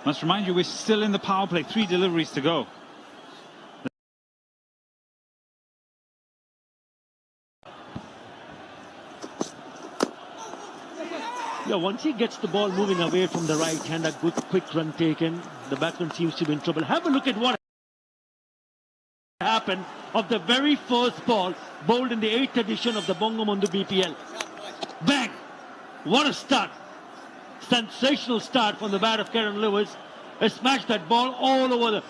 Must remind you, we're still in the power play. 3 deliveries to go. Yeah, once he gets the ball moving away from the right hand, a good quick run taken, the batsman seems to be in trouble. Have a look at what happened of the very first ball bowled in the 8th edition of the Chittagong Bpl. Bang! What a start! Sensational start from the bat of Karen Lewis. He smashed that ball all over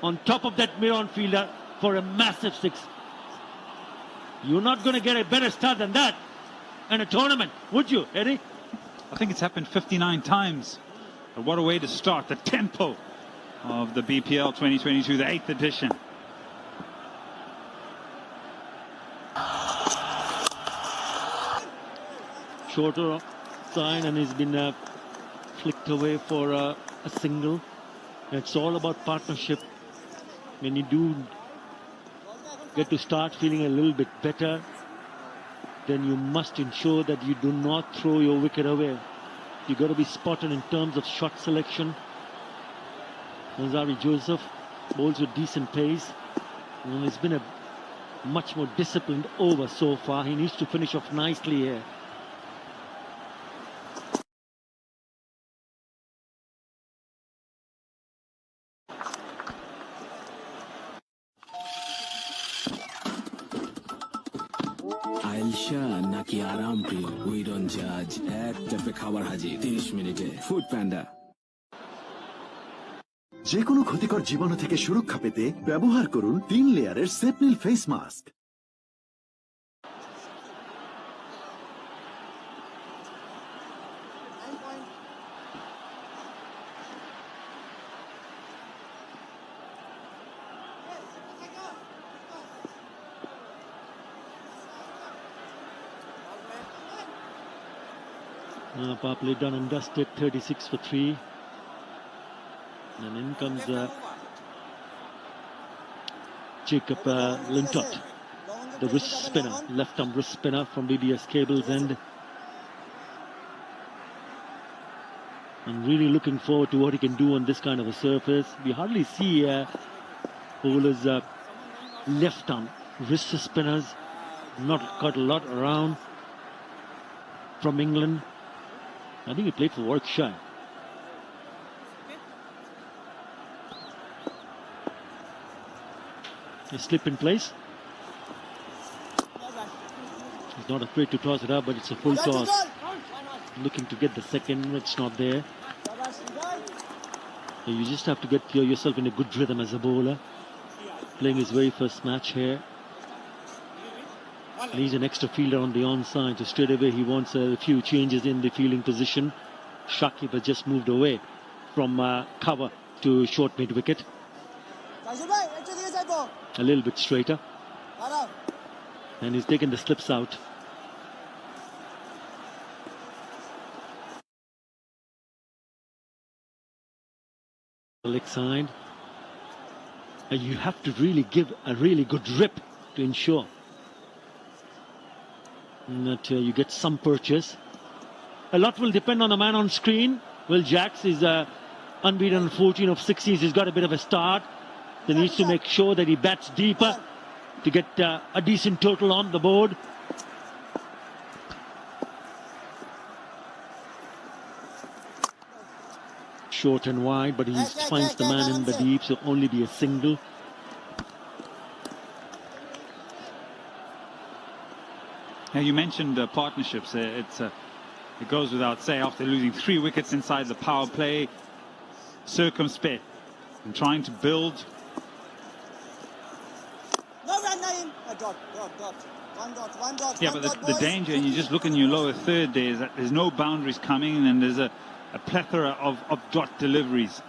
on top of that mid-on fielder for a massive 6. You're not going to get a better start than that in a tournament, would you, Eddie? I think it's happened 59 times. But what a way to start the tempo of the BPL 2022, the 8th edition. Shorter sign, and he's been flicked away for a single. It's all about partnership. When you do get to start feeling a little bit better, then you must ensure that you do not throw your wicket away. You got to be spot on in terms of shot selection. Nazari Joseph bowls with decent pace. And it's been a much more disciplined over so far. He needs to finish off nicely here. আইলশা নাকি আরাম প্রিয় we don't জাজ এক ট্যাপে খাবার হাজির 30 মিনিটে food panda যে কোনো ক্ষতিকর জীবাণু থেকে সুরক্ষা পেতে ব্যবহার করুন 3 লেয়ারের Sepnil face mask. Power play done and dusted, 36 for 3. And in comes Jacob Lintott, the wrist spinner, left arm wrist spinner from BBS Cables End. I'm really looking forward to what he can do on this kind of a surface. We hardly see bowlers left arm wrist spinners, not got a lot around from England. I think he played for Warwickshire. A slip in place. He's not afraid to toss it up, but it's a full toss. Looking to get the second, it's not there. You just have to get yourself in a good rhythm as a bowler. Playing his very first match here. He's an extra fielder on the onside, so straight away he wants a few changes in the fielding position. Shakib has just moved away from cover to short mid-wicket. A little bit straighter. And he's taken the slips out. Leg side. And you have to really give a really good rip to ensure that you get some purchase. A lot will depend on the man on screen. Will Jacks is unbeaten 14 of 16. He's got a bit of a start. He needs to make sure that he bats deeper to get a decent total on the board. Short and wide, but he finds the man in the deep, so only be a single. Now, you mentioned partnerships. It goes without saying, after losing 3 wickets inside the power play, circumspect and trying to build. Yeah, but the danger, and you just look in your lower third there, is that there's no boundaries coming, and there's a plethora of dot deliveries.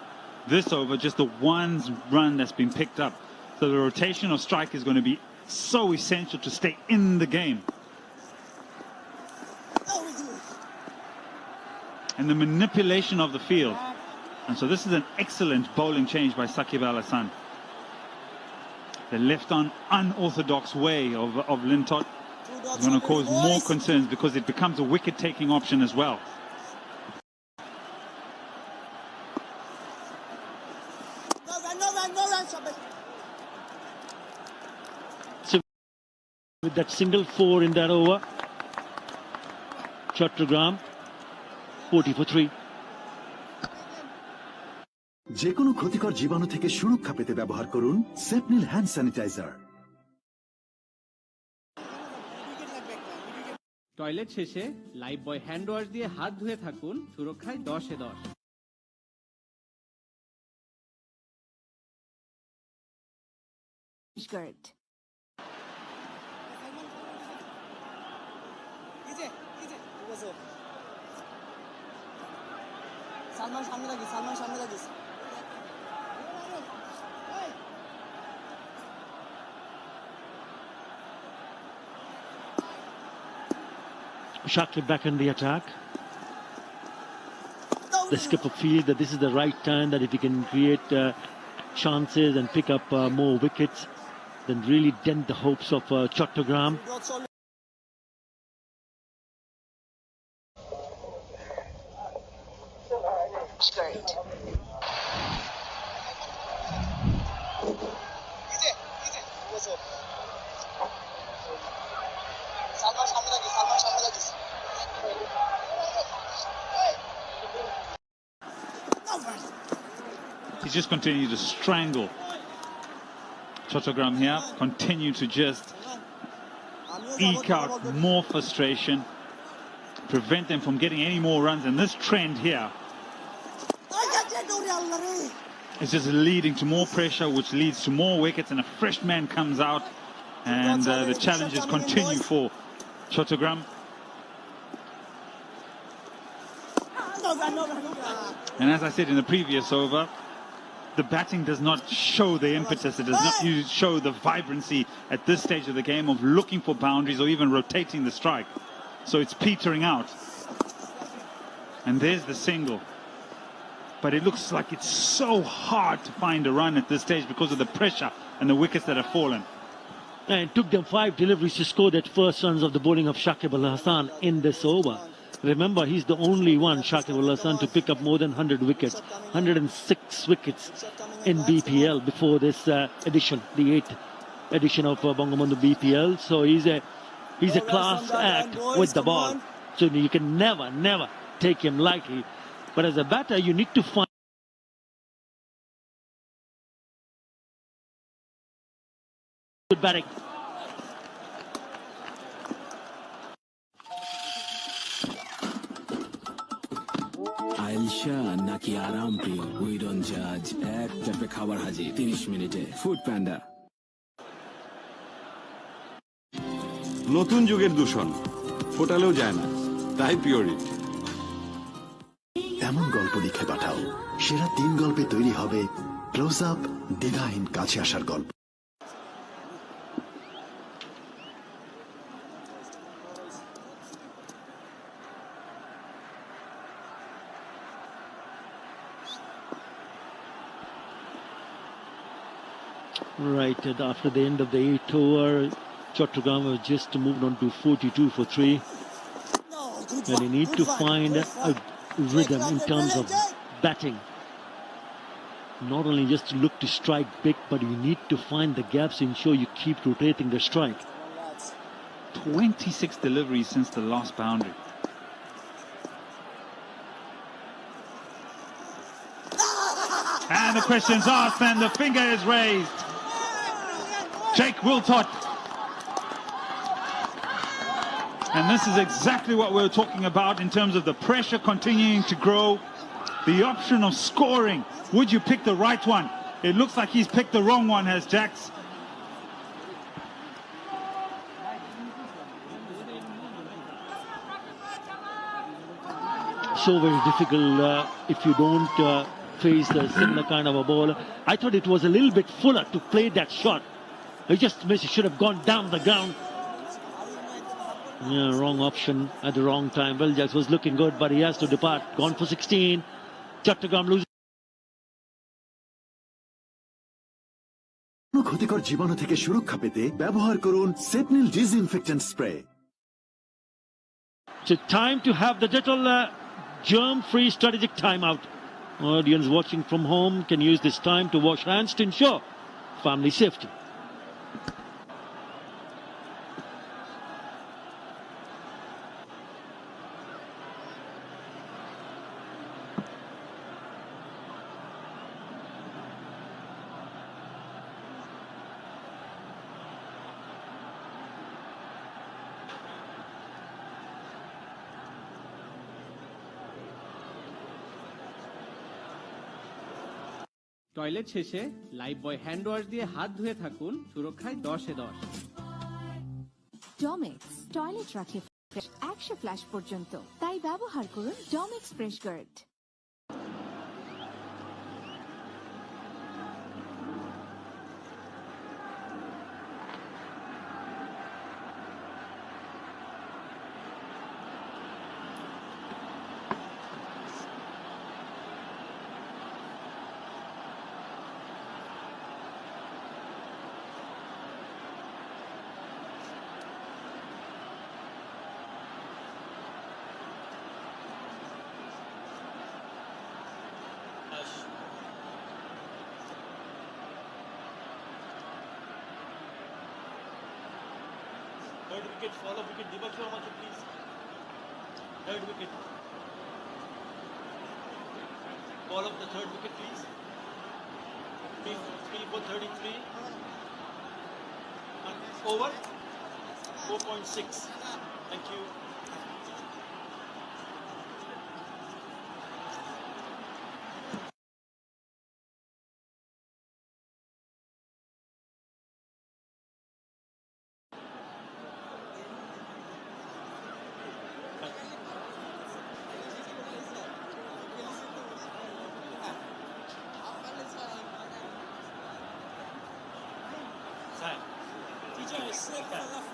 This over, just the one run that's been picked up. So the rotation of strike is going to be so essential to stay in the game. And the manipulation of the field. And so this is an excellent bowling change by Saqib Al Hasan. The left-on unorthodox way of Lintott is going to cause more concerns because it becomes a wicket-taking option as well. So with that single 4 in that over, Chittagong 40 for 3. যে কোনো ক্ষতিকর জীবাণু থেকে সুরক্ষা পেতে ব্যবহার করুন Sepnil hand sanitiser. Toilet শেষে লাইফ বয় হ্যান্ড ওয়াশ দিয়ে হাত ধুয়ে থাকুন, সুরক্ষায় 10-এ 10। Skirt. সালমান সামনে লাগিস, সালমান সামনে লাগিস। Shakib back in the attack. The skipper feels that this is the right time, that if he can create chances and pick up more wickets, then really dent the hopes of Chittagong. Skirt. Salman সামনে লাগিস, সালমান সামনে লাগিস। He just continued to strangle Chittagong here, continue to just eke out more frustration, prevent them from getting any more runs. And this trend here is just leading to more pressure, which leads to more wickets, and a fresh man comes out, and the challenges continue for Chittagong. And as I said in the previous over, the batting does not show the impetus, it does not show the vibrancy at this stage of the game of looking for boundaries or even rotating the strike. So it's petering out. And there's the single. But it looks like it's so hard to find a run at this stage because of the pressure and the wickets that have fallen. And it took them 5 deliveries to score that first runs of the bowling of Shakib Al Hasan in this over. Remember, he's the only one, Shakib Al Hasan, to pick up more than 100 wickets, 106 wickets in BPL before this edition, the 8th edition of Bangabandhu BPL. So he's a class act with the ball. So you can never take him lightly. But as a batter, you need to find good batting. আইলশা নাকি আরাম প্রিয়, we don't জাজ। এক চাপে খাবার হাজির 30 মিনিটে। Food panda. নতুন যুগের দূষণ ফোটালেও যায় না, তাই পিওরিট। এমন গল্প লিখে পাঠাও, সেরা 3 গল্পে তৈরি হবে ক্লোজ আপ দ্বিধাহীন কাছে আসার গল্প। Right, and after the end of the 8th over, Chittagong was just moved on to 42 for 3. And you need to find a rhythm in terms of batting. Not only just to look to strike big, but you need to find the gaps to ensure you keep rotating the strike. 26 deliveries since the last boundary. And the question's asked and the finger is raised. Jake Wiltott. And this is exactly what we're talking about in terms of the pressure continuing to grow. The option of scoring. Would you pick the right one? It looks like he's picked the wrong one, has Jax. So very difficult if you don't face a similar kind of a bowler. I thought it was a little bit fuller to play that shot. He just missed. It should have gone down the ground. Yeah, wrong option at the wrong time. Well, Jax was looking good, but he has to depart. Gone for 16. Chittagong losing. ক্ষতিকর জীবাণু থেকে সুরক্ষা পেতে ব্যবহার করুন সেপনিল disinfectant spray. So time to have the little germ-free strategic timeout. Audience watching from home can use this time to wash hands to ensure family safety. Toilet শেষে Lifebuoy hand wash দিয়ে হাত ধুয়ে থাকুন, সুরক্ষায় 10-এ 10। Domex toilet রাখে fresh 100 flush পর্যন্ত, তাই ব্যবহার করুন Domex fresh guard. Third wicket, follow wicket, Deepak Sharma, please. Third wicket. Ball of the third wicket, please. Please, 3 for 33. And over 4.6. Thank you.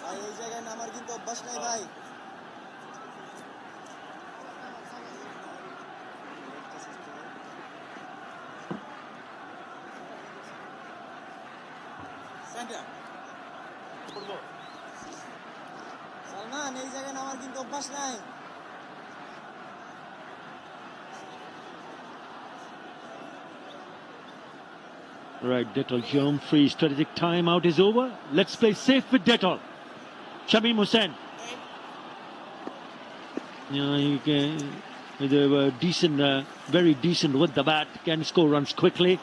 ভাই এই জায়গায় নামার কিন্তু অভ্যাস নাই ভাই। সালমান এই জায়গায় নামার কিন্তু অভ্যাস নাই। Right, Dettol Jom free strategic timeout is over. Let's play safe with Dettol. Shamim Hussain. With a decent, very decent with the bat, can score runs quickly.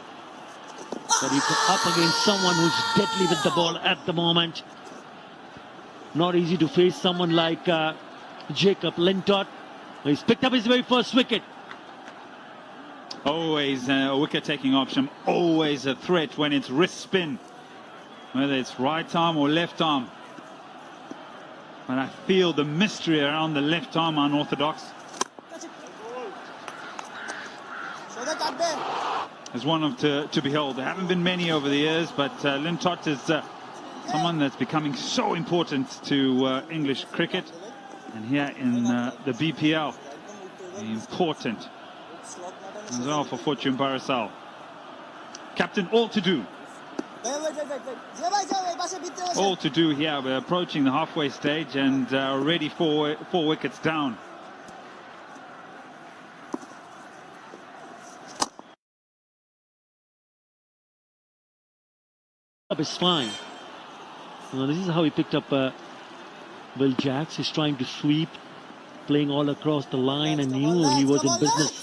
But he's up against someone who's deadly with the ball at the moment. Not easy to face someone like Jacob Lintott. He's picked up his very first wicket. Always a wicket-taking option, always a threat when it's wrist spin, whether it's right arm or left arm. But I feel the mystery around the left arm unorthodox. Is one of to behold. There haven't been many over the years, but Lintott is someone that's becoming so important to English cricket, and here in the BPL, important as well for Fortune Barisal. Captain, all to do. All to do here. We're approaching the halfway stage and already four wickets down. Up is fine. Well, this is how he picked up Will Jacks. He's trying to sweep, playing all across the line, and knew he was in business.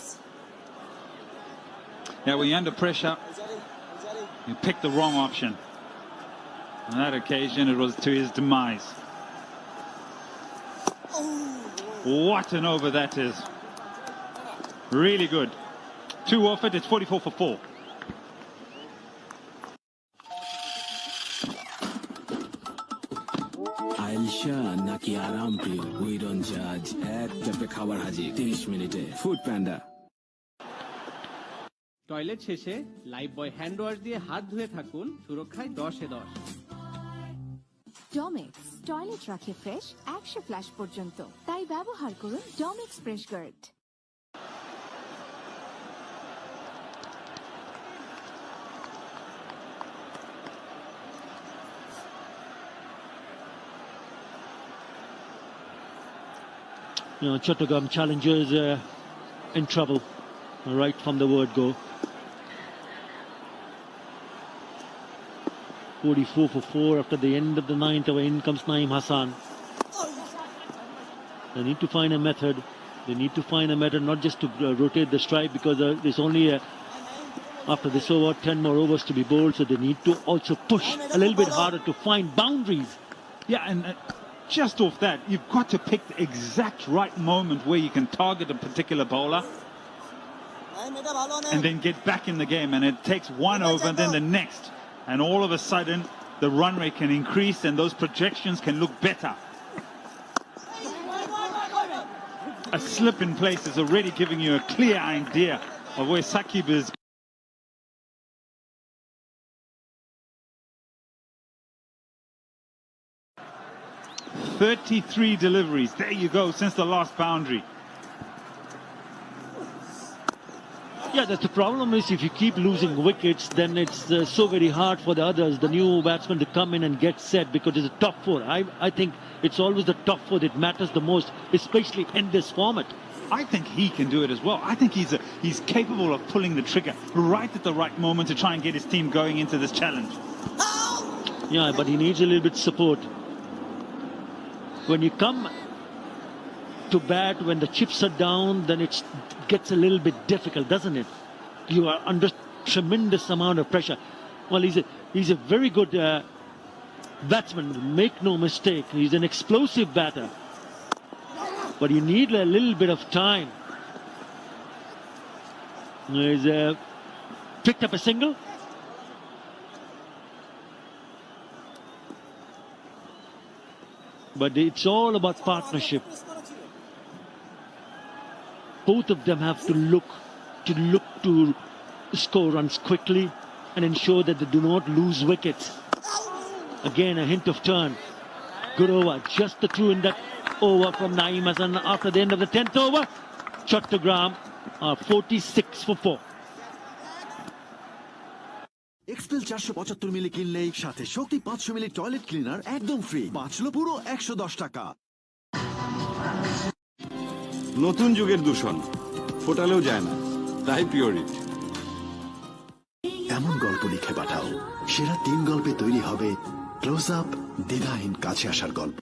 Yeah, when you're under pressure, you pick the wrong option. On that occasion, it was to his demise. What an over that is. Really good. 2 off it, it's 44 for 4. আইলশা নাকি আরাম প্রিয়, we don't জাজ। এক চাপে খাবার হাজির 30 মিনিটে। Foodpanda. Toilet শেষে লাইফ বয় হ্যান্ড ওয়াশ দিয়ে হাত ধুয়ে থাকুন, সুরক্ষায় 10-এ 10। ডমেক্স টয়লেট রাখে ফ্রেশ 100 ফ্ল্যাশ পর্যন্ত, তাই ব্যবহার করুন Domex fresh guard. Chittagong Challengers in trouble. right from the word go. 44 for 4 after the end of the 9th over. In comes Naeem Hassan. They need to find a method. They need to find a method not just to rotate the strike, because there's only after this over 10 more overs to be bowled, so they need to also push a little bit harder to find boundaries. Yeah, and just off that, you've got to pick the exact right moment where you can target a particular bowler and then get back in the game. And it takes one over and then the next, and all of a sudden the run rate can increase and those projections can look better. A slip in place is already giving you a clear idea of where Saqib is. "33 deliveries. There you go, since the last boundary." Yeah, that's the problem. Is if you keep losing wickets, then it's so very hard for the others, the new batsmen, to come in and get set, because it's a top 4. I think it's always the top 4 that matters the most, especially in this format. I think he can do it as well. I think he's capable of pulling the trigger right at the right moment to try and get his team going into this challenge. Yeah, but he needs a little bit of support. When you come to bat, when the chips are down, then it gets a little bit difficult, doesn't it? You are under tremendous amount of pressure. Well, he's a very good batsman, make no mistake. He's an explosive batter. But you need a little bit of time. He's picked up a single. But it's all about partnership. Both of them have to look to score runs quickly and ensure that they do not lose wickets. Again, a hint of turn. Good over. Just the through in that over from Naeem Hassan after the end of the 10th over. Chittagong 46 for 4. Expel 475 মিলি কিনলেই সাথে শক্তি 500 মিলি toilet cleaner একদম free, বাঁচলো পুরো 110 টাকা। নতুন যুগের দূষণ ফোটালেও যায় না, তাই পিওরিট। এমন গল্প লিখে পাঠাও, সেরা 3 গল্পে তৈরি হবে ক্লোজ আপ, দ্বিধাহীন কাছে আসার গল্প।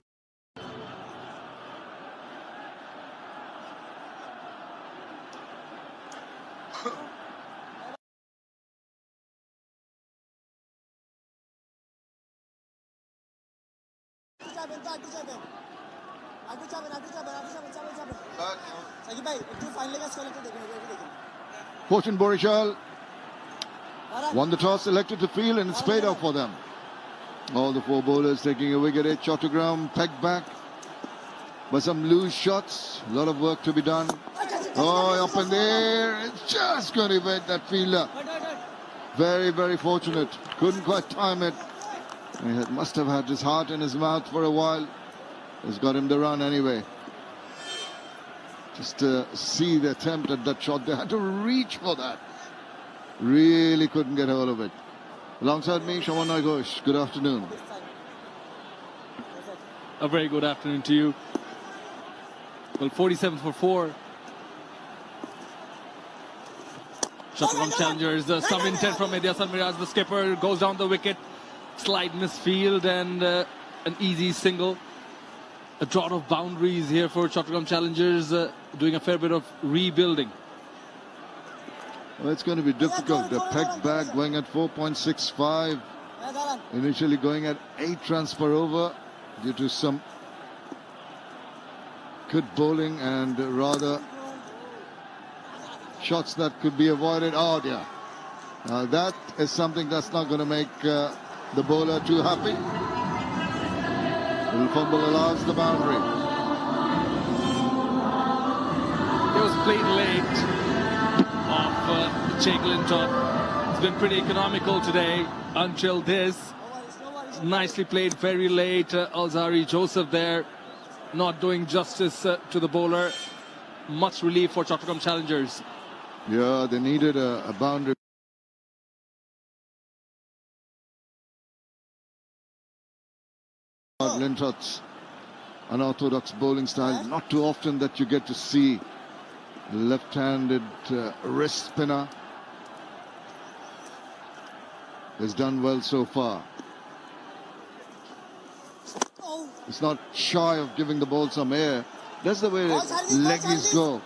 Fortune Barisal won the toss, elected to field, and it's paid off for them. All the 4 bowlers taking a wicket at Chittagong, pegged back by some loose shots. A lot of work to be done. Oh, up in there, it's just going to evade that fielder. Very, very fortunate. Couldn't quite time it. He must have had his heart in his mouth for a while. It's got him the run anyway. Just to see the attempt at that shot, they had to reach for that. Really couldn't get hold of it. Alongside me, Shaman Ghosh. Good afternoon. A very good afternoon to you. Well, 47 for 4. Chittagong Challengers, some intent from Mediasan Miraj, the skipper, goes down the wicket. Slight misfield and an easy single. A drought of boundaries here for Chittagong Challengers, doing a fair bit of rebuilding. Well, it's going to be difficult. The peg back going at 4.65. Initially going at 8 runs per over due to some good bowling and rather shots that could be avoided. Oh dear. That is something that's not going to make the bowler too happy. The fumble allows the boundary. It was played late off Jake Linton. It's been pretty economical today until this. Nicely played very late. Alzari Joseph there not doing justice to the bowler. Much relief for Chittagong Challengers. Yeah, they needed a boundary. Linton's unorthodox bowling style. Not too often that you get to see left-handed wrist spinner. Has done well so far. He's not shy of giving the ball some air. That's the way leggies go,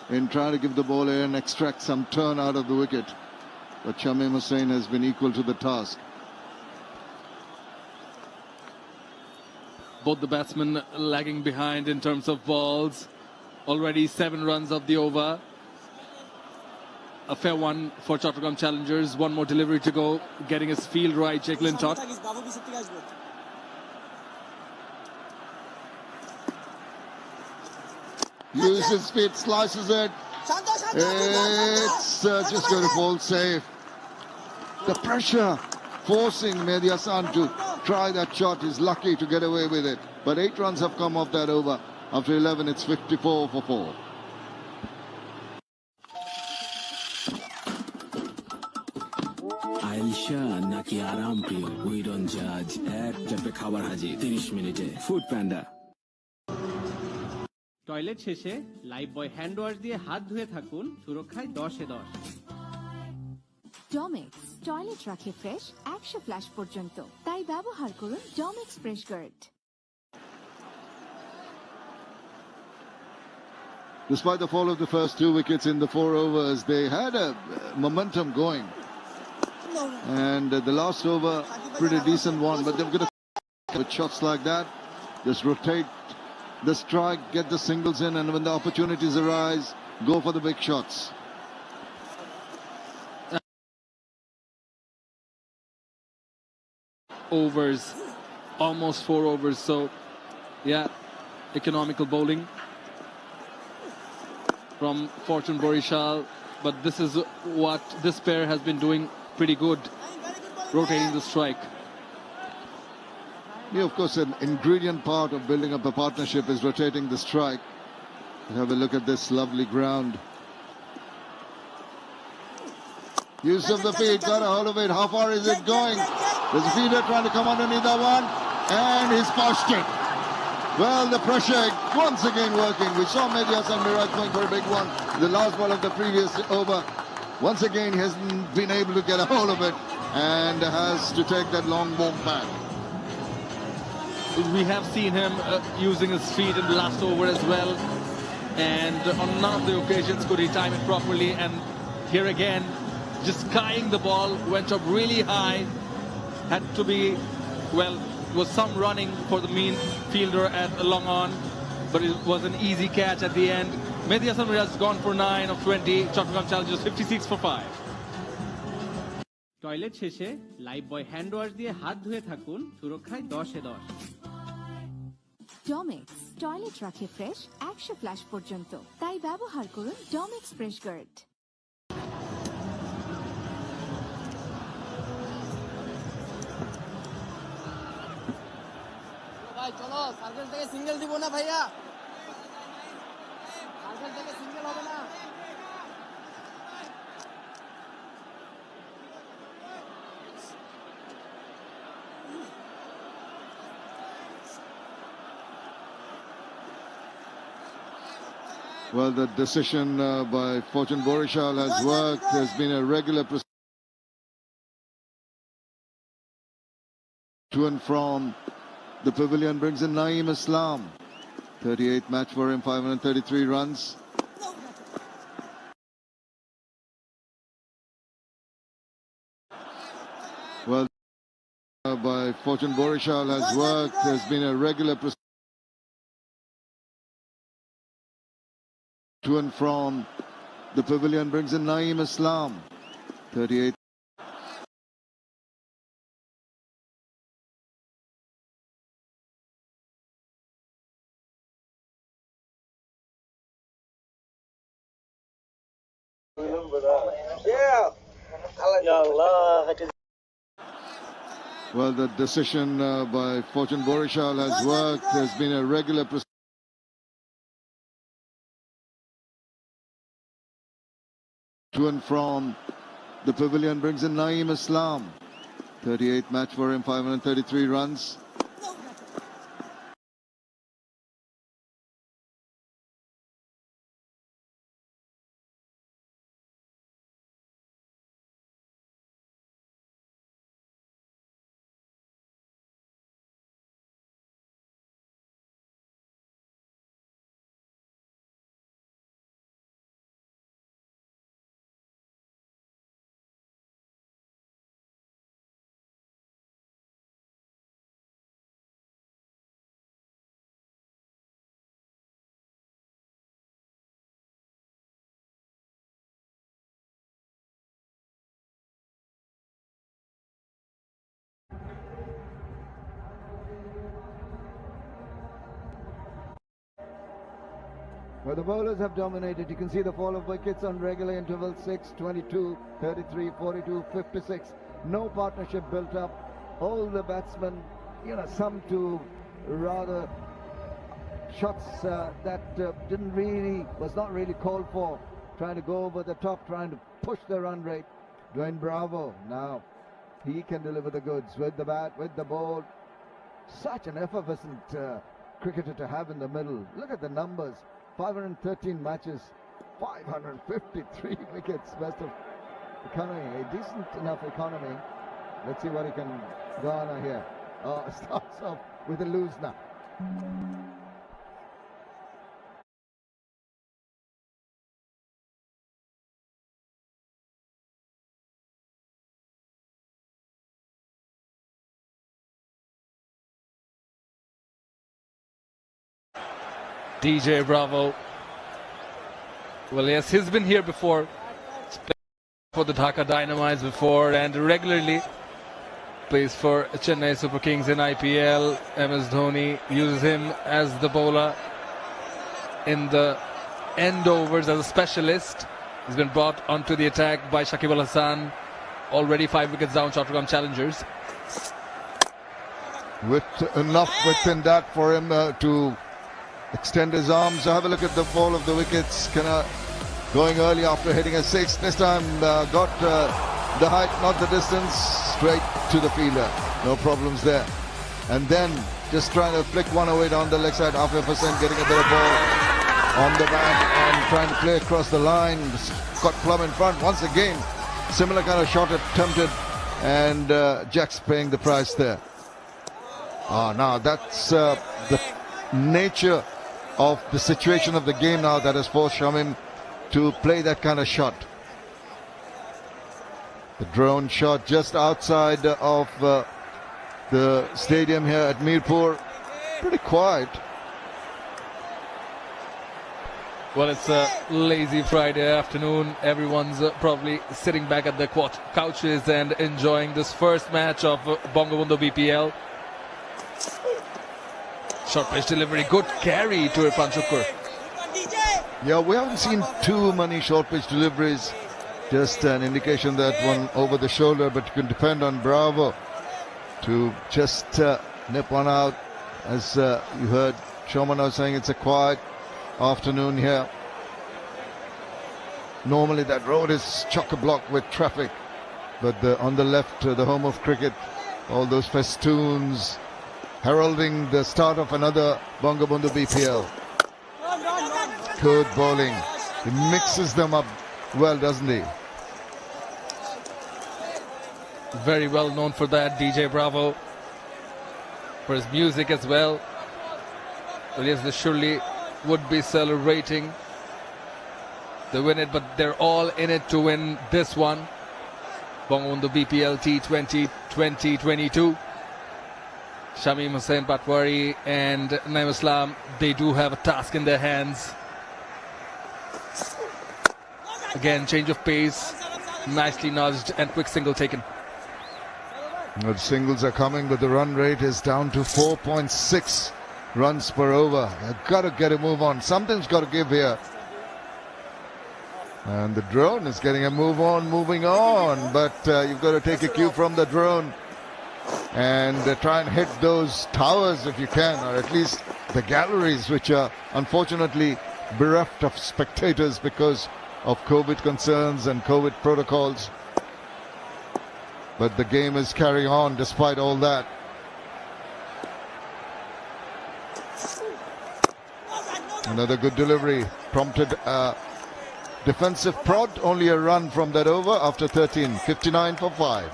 in trying to give the ball air and extract some turn out of the wicket. But Shamim Hussain has been equal to the task. Both the batsmen lagging behind in terms of balls. Already 7 runs of the over. A fair one for Chittagong Challengers. One more delivery to go. Getting his field right, Chittagong. Uses speed, slices it. It's just going to fall safe. The pressure forcing Mehdi Hassan to try that shot. Is lucky to get away with it. But 8 runs have come off that over. After 11, it's 54 for 4. আইলশা নাকি আরাম প্রিয় we don't জাজ এক চাপে খাবার হাজির 30 মিনিটে Foodpanda toilet শেষে লাইফ বয় হ্যান্ড ওয়াশ দিয়ে হাত ধুয়ে থাকুন সুরক্ষায় 10 এ 10 ডমেক্স টয়লেট রাখে ফ্রেশ 100 ফ্ল্যাশ পর্যন্ত তাই ব্যবহার করুন Domex fresh guard Despite the fall of the first 2 wickets in the 4 overs, they had a momentum going. And the last over, pretty decent one, but they've got to with shots like that, just rotate the strike, get the singles in, and when the opportunities arise, go for the big shots. Overs, almost 4 overs, so yeah, economical bowling from Fortune Barisal, but this is what this pair has been doing pretty good, rotating the strike. Yeah, of course, an ingredient part of building up a partnership is rotating the strike. Have a look at this lovely ground. Use of the feet, got a hold of it. How far is it going? There's a feeder trying to come underneath that one, and he's pushed it. Well, the pressure once again working. We saw Mehdi Hassan Miraj going for a big one. The last ball of the previous over. Once again, he hasn't been able to get a hold of it and has to take that long walk back. We have seen him using his feet in the last over as well, and on none of the occasions could he time it properly, and here again just skying the ball, went up really high, had to be, well, was some running for the mean fielder at long on, but it was an easy catch at the end. Mehdi Hassan Miraj has gone for 9 of 20. Chittagong Challengers 56 for 5. Toilet শেষে Lifebuoy hand wash দিয়ে হাত ধুয়ে থাকুন সুরক্ষায় 10 এ 10 Domex toilet রাখে fresh 100 flush পর্যন্ত তাই ব্যবহার করুন ডমেক্স ফ্রেশ গার্ড ভাই চলো সার্কেল থেকে সিঙ্গেল দিব না ভাইয়া সার্কেল থেকে সিঙ্গেল হবে না Well, the decision by Fortune Barisal has worked. There's been a regular to and from the pavilion. Brings in Naeem Islam. 38th match for him, 533 runs. Well, by Fortune Barisal has worked. There's been a regular to and from the pavilion. Brings in Naeem Islam. 38th. Well, the decision by Fortune Barisal has worked. There's been a regular to and from the pavilion. Brings in Naeem Islam. 38th match for him, 533 runs. Well, the bowlers have dominated. You can see the fall of wickets on regular intervals: 6, 22, 33, 42, 56. No partnership built up. All the batsmen, some to rather shots that was not really called for, trying to go over the top, trying to push the run rate. Dwayne Bravo, now he can deliver the goods with the bat, with the ball. Such an effervescent cricketer to have in the middle. Look at the numbers: 513 matches, 553 wickets. Best of economy, a decent enough economy. Let's see what he can garner here. Starts off with a lose now. DJ Bravo. Well, yes, he's been here before. He's played for the Dhaka Dynamites before and regularly plays for Chennai Super Kings in IPL. MS Dhoni uses him as the bowler in the end overs as a specialist. He's been brought onto the attack by Shakib Al Hasan. Already 5 wickets down, Chittagong Challengers. With enough within that for him to extend his arms. Have a look at the fall of the wickets. Going early after hitting a 6. This time got the height, not the distance. Straight to the fielder. No problems there. And then just trying to flick one away down the leg side. After percent getting a bit of ball on the back and trying to play across the line. Got Plum in front once again. Similar kind of shot attempted, and Jack's paying the price there. Now that's the nature of the situation of the game now that has forced Shamim to play that kind of shot. The drone shot just outside of the stadium here at Mirpur. Pretty quiet. Well, it's a lazy Friday afternoon. Everyone's probably sitting back at their couches and enjoying this first match of Bangabandhu BPL. Short pitch delivery, good carry to Irfan Shukr. Yeah, we haven't seen too many short pitch deliveries. Just an indication that one over the shoulder, but you can depend on Bravo to just nip one out. As you heard Shoman now saying, it's a quiet afternoon here. Normally that road is chock-a-block with traffic, but on the left, the home of cricket, all those festoons heralding the start of another Bangabandhu BPL. Good bowling. He mixes them up well, doesn't he? Very well known for that, DJ Bravo. For his music as well. Well, yes, they surely would be celebrating the win it, but they're all in it to win this one. Bangabandhu BPL T20 2022. Shamim Hussain Patwari and Naim Islam, they do have a task in their hands. Again, change of pace, nicely nudged and quick single taken. The singles are coming, but the run rate is down to 4.6 runs per over. You've got to get a move on. Something's got to give here. And the drone is getting a move on, moving on. But you've got to take a cue from the drone and try and hit those towers if you can, or at least the galleries, which are unfortunately bereft of spectators because of COVID concerns and COVID protocols. But the game is carrying on despite all that. Another good delivery prompted a defensive prod. Only a run from that over after 13. 59 for 5.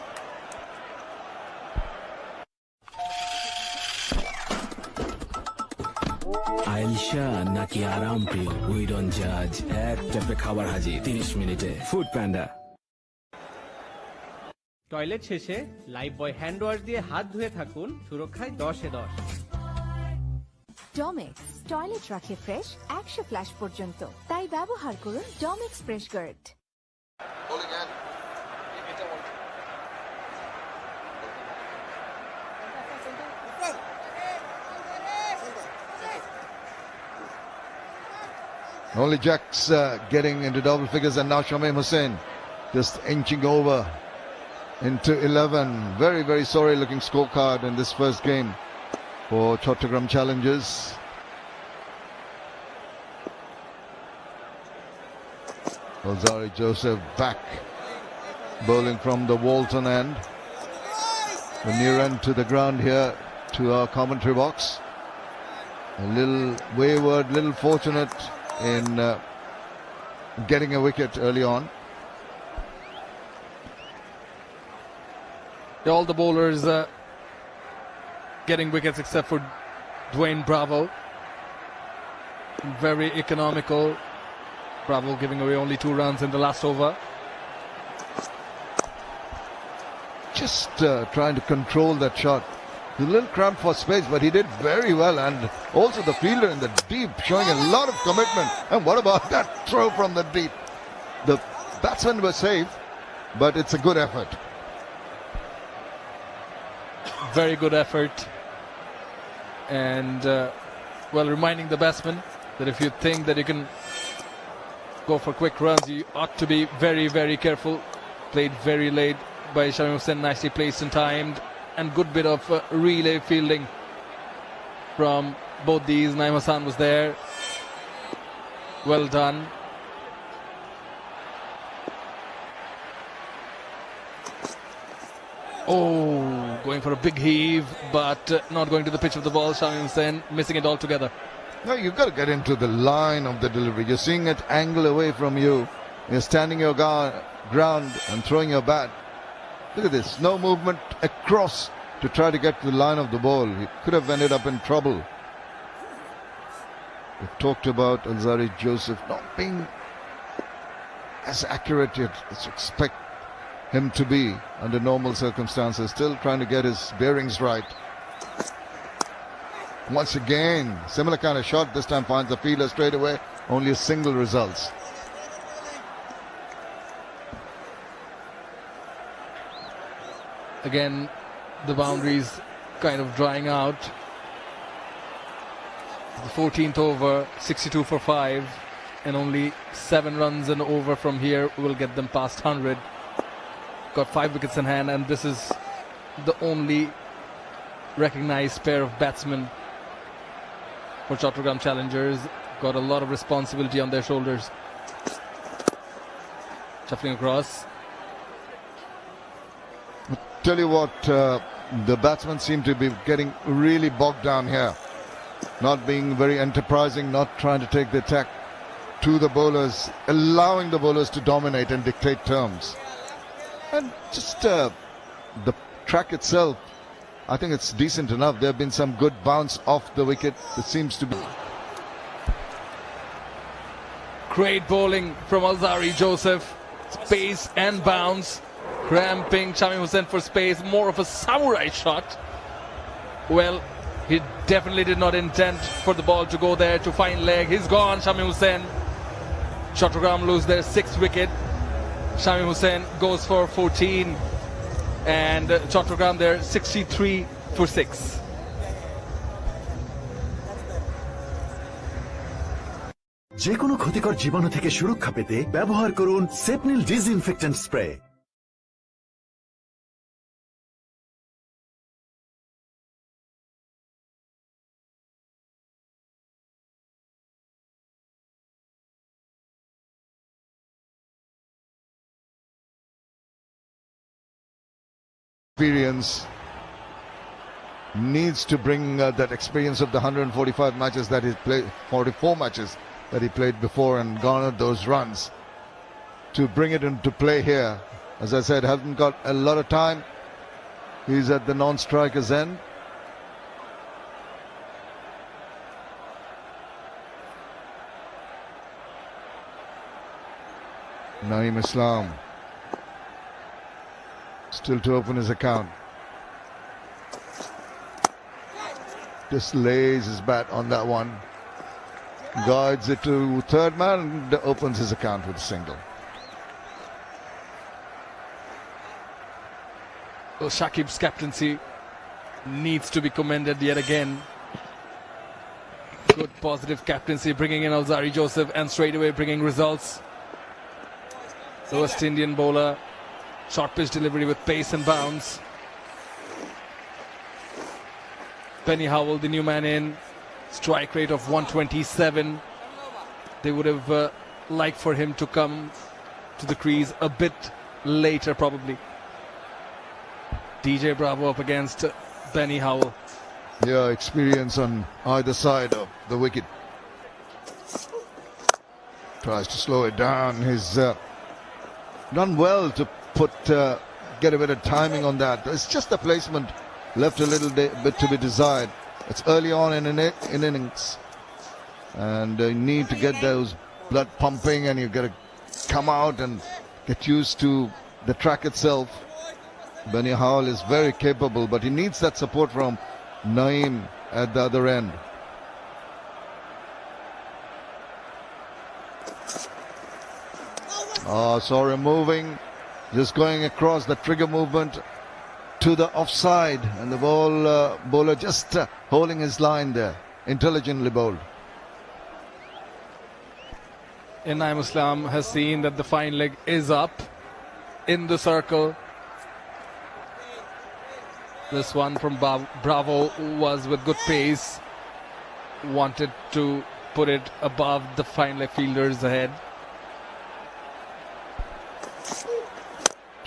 আইলশা নাকি আরাম প্রিয়, we don't জাজ। এক ট্যাপে খাবার হাজির 30 মিনিটে। Foodpanda. Toilet শেষে Lifebuoy hand wash দিয়ে হাত ধুয়ে থাকুন, সুরক্ষায় 10-10। ডমেক্স টয়লেট রাখে ফ্রেশ 100 ফ্ল্যাশ পর্যন্ত, তাই ব্যবহার করুন Domex fresh guard. Only Jack's getting into double figures, and now Shamim Hussain just inching over into 11. Very, very sorry looking scorecard in this first game for Chittagong Challengers. Alzari Joseph back, bowling from the Walton end. The near end to the ground here to our commentary box. A little wayward, little fortunate in getting a wicket early on. All the bowlers getting wickets except for Dwayne Bravo. Very economical. Bravo giving away only 2 runs in the last over. Just trying to control that shot. A little cramped for space, but he did very well. And also the fielder in the deep showing a lot of commitment. And what about that throw from the deep? The batsmen were safe, but it's a good effort. Very good effort. And, well, reminding the batsman that if you think that you can go for quick runs, you ought to be very, very careful. Played very late by Shamim Hussain, nicely placed and timed. And good bit of relay fielding from both these. Naim Hassan was there. Well done. Oh, going for a big heave, but not going to the pitch of the ball. Shamim Hussain missing it altogether. No, you've got to get into the line of the delivery. You're seeing it angle away from you. You're standing your ground and throwing your bat. Look at this, no movement across to try to get to the line of the ball. He could have ended up in trouble. We've talked about Alzari Joseph not being as accurate as you expect him to be under normal circumstances. Still trying to get his bearings right. Once again, similar kind of shot. This time finds the fielder straight away. Only a single results. Again, the boundaries kind of drying out. The 14th over, 62 for 5, and only 7 runs and over from here will get them past 100. Got 5 wickets in hand, and this is the only recognized pair of batsmen for Chittagong Challengers. Got a lot of responsibility on their shoulders. Shuffling across. Tell you what, the batsmen seem to be getting really bogged down here. Not being very enterprising, not trying to take the attack to the bowlers, allowing the bowlers to dominate and dictate terms. And just the track itself, I think it's decent enough. There have been some good bounce off the wicket. It seems to be. Great bowling from Alzari Joseph. Space and bounce. Cramping Shamim Hussain for space. More of a samurai shot. Well, he definitely did not intend for the ball to go there to find leg. He's gone, Shamim Hussain. Chittagong lose their 6th wicket. Shamim Hussain goes for 14. And Chittagong there 63 for 6. যে কোনো ক্ষতিকর জীবাণু থেকে সুরক্ষা পেতে ব্যবহার করুন সেপনিল disinfectant spray. Experience needs to bring that experience of the 145 matches that he played, 44 matches that he played before and garnered those runs, to bring it into play here. As I said, hasn't got a lot of time. He's at the non-striker's end. Naeem Islam still to open his account. Just lays his bat on that one. Guides it to third man and opens his account with a single. Well, Shakib's captaincy needs to be commended yet again. Good positive captaincy, bringing in Alzari Joseph and straight away bringing results. The West Indian bowler, short pitch delivery with pace and bounce. Benny Howell, the new man in, strike rate of 127. They would have liked for him to come to the crease a bit later probably. DJ Bravo up against Benny Howell. Yeah, experience on either side of the wicket. Tries to slow it down. He's done well to get a bit of timing on that. It's just the placement left a little bit to be desired. It's early on in innings, and you need to get those blood pumping, and you've got to come out and get used to the track itself. Benny Howell is very capable, but he needs that support from Naeem at the other end. Saw him moving, just going across the trigger movement to the offside, and the bowler just holding his line there, intelligently bowled. Naeem Islam has seen that the fine leg is up in the circle. This one from Bravo was with good pace, wanted to put it above the fine leg fielders ahead.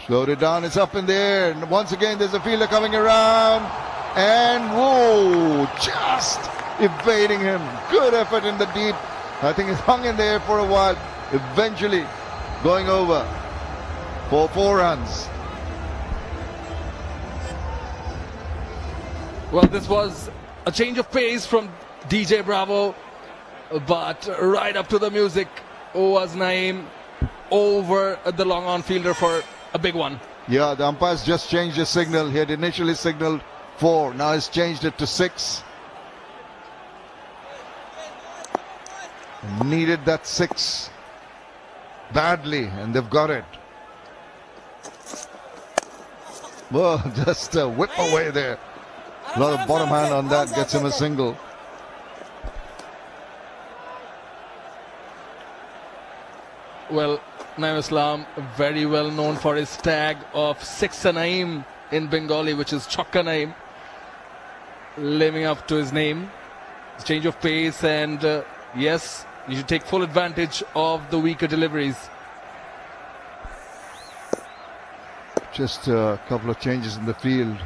Slowed it down, it's up in the air, and once again there's a fielder coming around, and whoa, just evading him. Good effort in the deep. I think he's hung in the air for a while, eventually going over for 4 runs. Well, this was a change of pace from DJ Bravo, but right up to the music was Naeem over the long on fielder for a big one. Yeah, the umpires just changed the signal. He had initially signaled 4, now he's changed it to 6. Needed that 6 badly, and they've got it. Well, just a whip away there. A lot of bottom hand on that, gets him a single. Well, Naeem Islam, very well known for his tag of 6 Naeem in Bengali, which is Chokka Naeem, living up to his name. Change of pace, and yes, you should take full advantage of the weaker deliveries. Just a couple of changes in the field.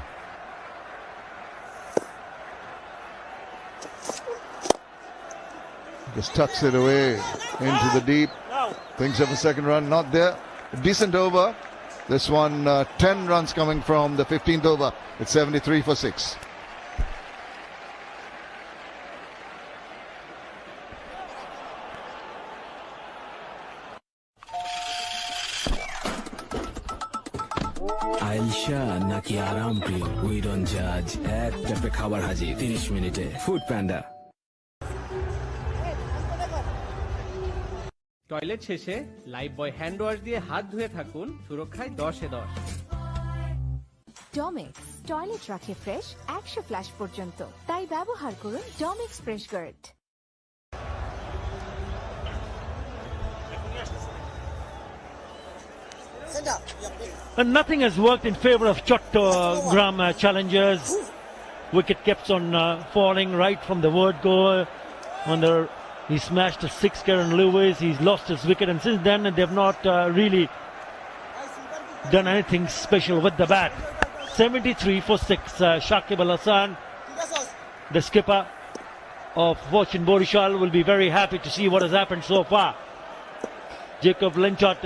Just tucks it away into the deep. Thinks of a second run, not there. A decent over. This one, 10 runs coming from the 15th over. It's 73 for 6. আইলশা নাকি আরাম প্রিয়, we don't জাজ। এক ট্যাপে খাবার হাজির 30 মিনিটে। Foodpanda. Toilet শেষে Lifebuoy hand wash দিয়ে হাত ধুয়ে থাকুন, সুরক্ষায় 10-এ 10। ডমেক্স টয়লেট রাখে ফ্রেশ 100 ফ্ল্যাশ পর্যন্ত, তাই ব্যবহার করুন Domex fresh guard. And nothing has worked in favor of Chittagong challengers. Wicket kept on falling right from the word go. He smashed a 6, Karen Lewis. He's lost his wicket, and since then they've not really done anything special with the bat. 73 for 6. Shakib Al Hassan, the skipper of Fortune Barisal, will be very happy to see what has happened so far. Jacob Linchot,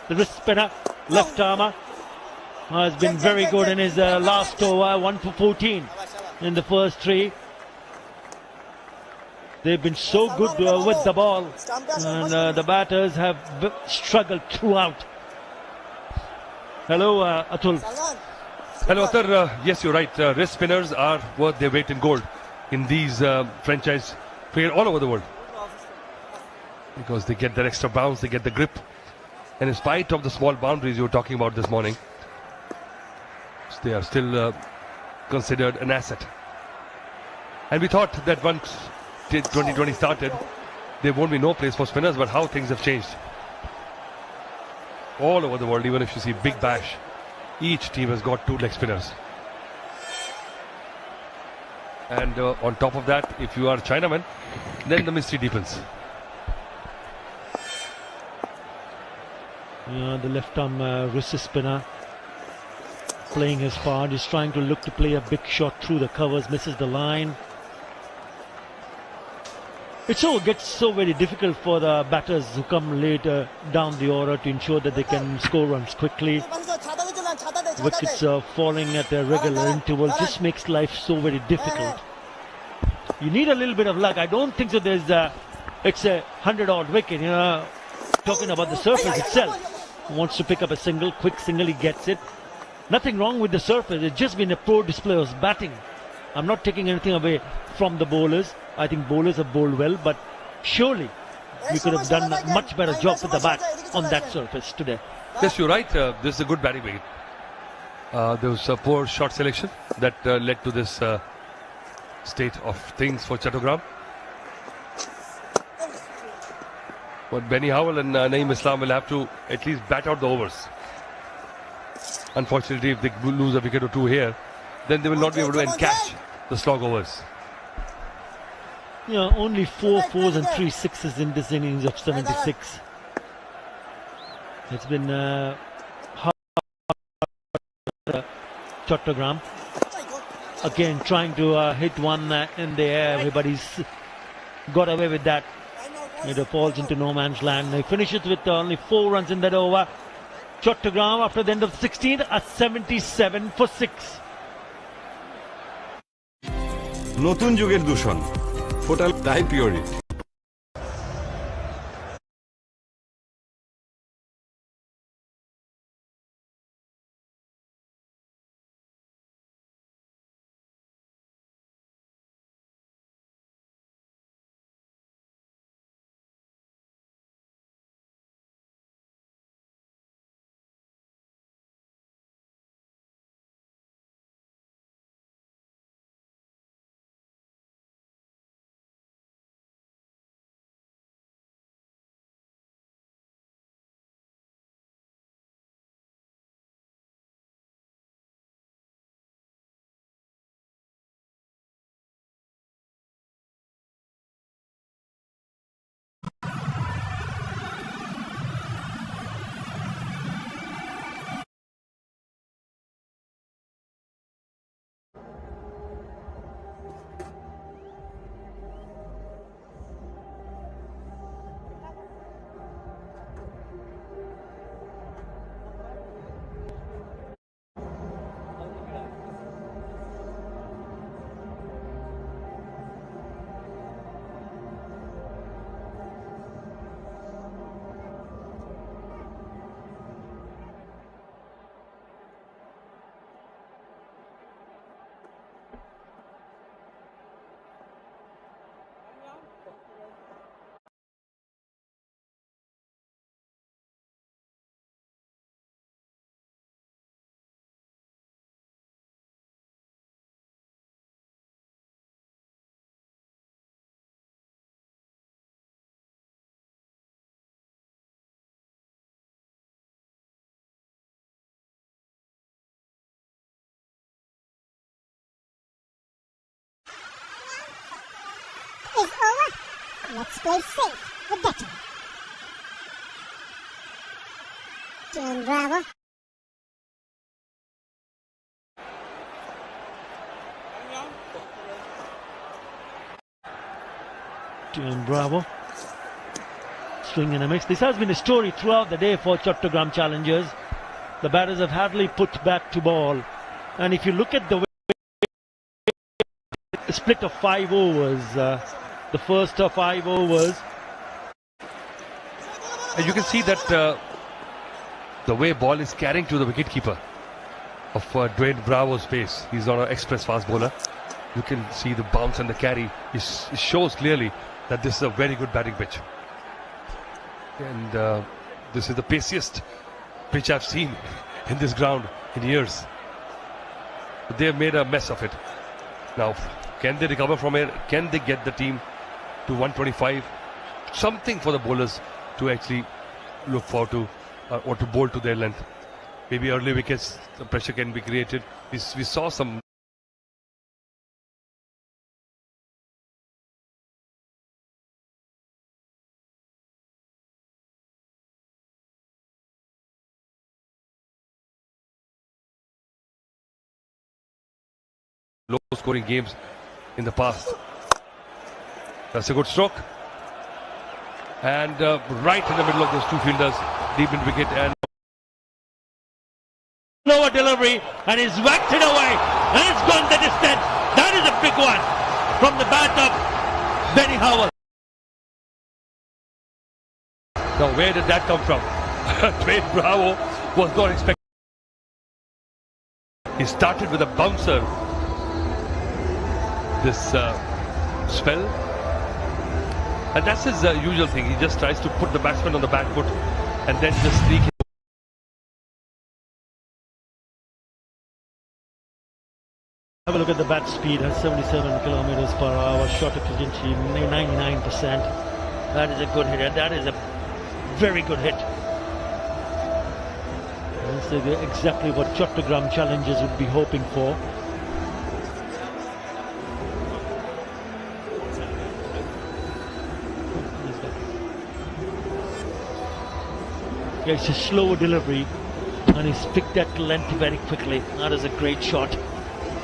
the wrist spinner, left armer, has been very good in his last over, 1 for 14 in the first 3. They've been so good with the ball, and the batters have struggled throughout. Hello, Atul. Hello, Atul. Yes, you're right. Wrist spinners are worth their weight in gold in these franchise players all over the world, because they get that extra bounce, they get the grip, and in spite of the small boundaries you were talking about this morning, they are still considered an asset. And we thought that once 2020 started, there won't be no place for spinners, but how things have changed. All over the world, even if you see Big Bash, each team has got 2 leg spinners. And on top of that, if you are a Chinaman, then the mystery deepens. Yeah, the left arm wrist spinner playing his part. He's trying to look to play a big shot through the covers, misses the line. It gets so very difficult for the batters who come later down the order to ensure that they can score runs quickly. Wickets falling at a regular interval just makes life so very difficult. You need a little bit of luck. I don't think so. It's a 100-odd wicket. Talking about the surface itself, he wants to pick up a single, quick single. He gets it. Nothing wrong with the surface. It's just been a poor display of batting. I'm not taking anything away from the bowlers. I think bowlers have bowled well, but surely we could have done a much better job with the bat on that surface today. Yes, you're right. This is a good batting wicket. There was a poor shot selection that led to this state of things for Chittagong. But Benny Howell and Naeem Islam will have to at least bat out the overs. Unfortunately, if they lose a wicket or 2 here, then they will not be able to catch the slog overs. Yeah, only 4 fours and 3 sixes in this innings of 76. It's been hard. Chittagong again trying to hit one in the air. Everybody's got away with that. It falls into no man's land. He finishes with only 4 runs in that over. Chittagong after the end of the 16th are 77 for 6. নতুন যুগের দূষণ ফোটাল তাই Pureit is over. Let's play safe with Declan. Team Bravo. Team Bravo. Swing and a miss. This has been a story throughout the day for Chittagong challengers. The batters have hardly put bat to ball. And if you look at the way the split of 5 overs, the first of 5 overs. And you can see that the way ball is carrying to the wicketkeeper of Dwayne Bravo's pace. He's not an express fast bowler. You can see the bounce and the carry. It shows clearly that this is a very good batting pitch. And this is the paciest pitch I've seen in this ground in years. But they've made a mess of it. Now, can they recover from it? Can they get the team to 125. Something for the bowlers to actually look forward to or to bowl to their length. Maybe early wickets, the pressure can be created. We saw some low-scoring games in the past. That's a good stroke. And right in the middle of those two fielders, deep in wicket, and lower delivery, and he's whacked it away, and it's gone the distance. That is a big one from the bat of Benny Howell. Now, where did that come from? Dwayne Bravo was not expecting. He started with a bouncer this spell, and that's his usual thing. He just tries to put the batsman on the back foot and then just sneak. Have a look at the bat speed at 77 kilometers per hour, shot efficiency 99%. That is a good hit, and that is a very good hit. That's exactly what Chittagong challengers would be hoping for. Yeah, it's a slower delivery, and he's picked that length very quickly. That is a great shot.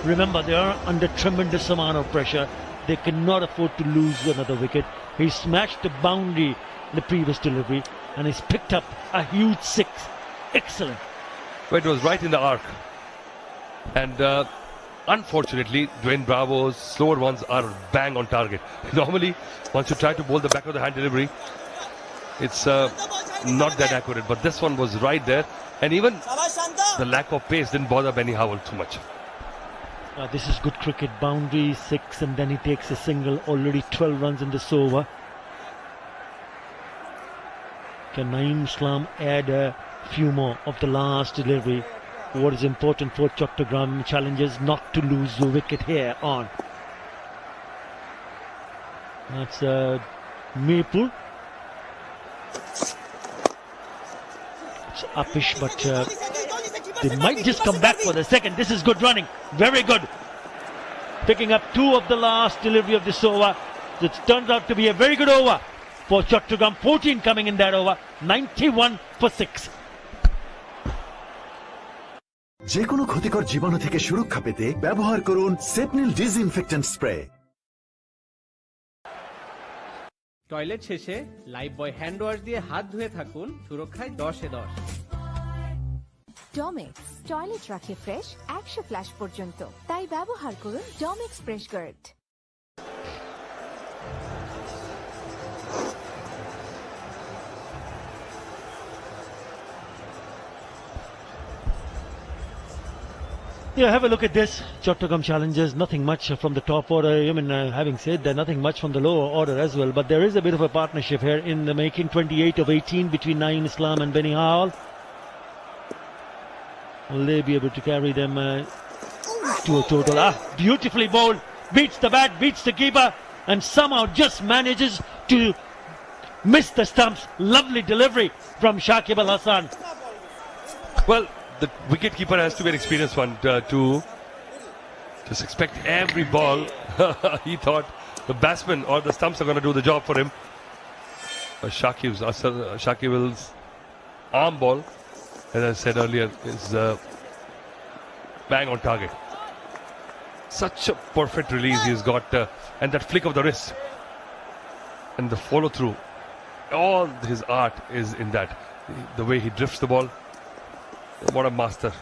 Remember, they are under tremendous amount of pressure. They cannot afford to lose another wicket. He smashed the boundary in the previous delivery, and he's picked up a huge six. Excellent. Well, it was right in the arc. And unfortunately, Dwayne Bravo's slower ones are bang on target. Normally, once you try to bowl the back of the hand delivery, it's not that accurate. But this one was right there. And even the lack of pace didn't bother Benny Howell too much. This is good cricket. Boundary, six, and then he takes a single. Already 12 runs in this over. Can Naeem Islam add a few more of the last delivery? What is important for Chittagong challengers not to lose the wicket here on. That's Maple. It's uppish, but they might just come back for the second. This is good running. Very good. Picking up two of the last delivery of this over. It turns out to be a very good over for Chittagong. 14 coming in that over. 91 for 6. যে কোনো ক্ষতিকর জীবাণু থেকে সুরক্ষা পেতে ব্যবহার করুন সেপনিল disinfectant spray. Toilet শেষে লাইফ বয় হ্যান্ড ওয়াশ দিয়ে হাত ধুয়ে থাকুন, সুরক্ষায় 10-এ 10। ডমেক্স টয়লেট রাখে ফ্রেশ 100 ফ্ল্যাশ পর্যন্ত, তাই ব্যবহার করুন Domex fresh guard. Yeah, have a look at this. Chittagong challengers, nothing much from the top order. I mean, having said that, nothing much from the lower order as well. But there is a bit of a partnership here in the making. 28 of 18 between Naeem Islam and Benny Howell. Will they be able to carry them to a total? Beautifully bowled. Beats the bat, beats the keeper, and somehow just manages to miss the stumps. Lovely delivery from Shakib Al Hasan. Well, the wicketkeeper has to be an experienced one to just expect every ball. He thought the batsman or the stumps are going to do the job for him. Shakib's arm ball, as I said earlier, is bang on target. Such a perfect release he's got, and that flick of the wrist and the follow through. All his art is in that. The way he drifts the ball. What a master.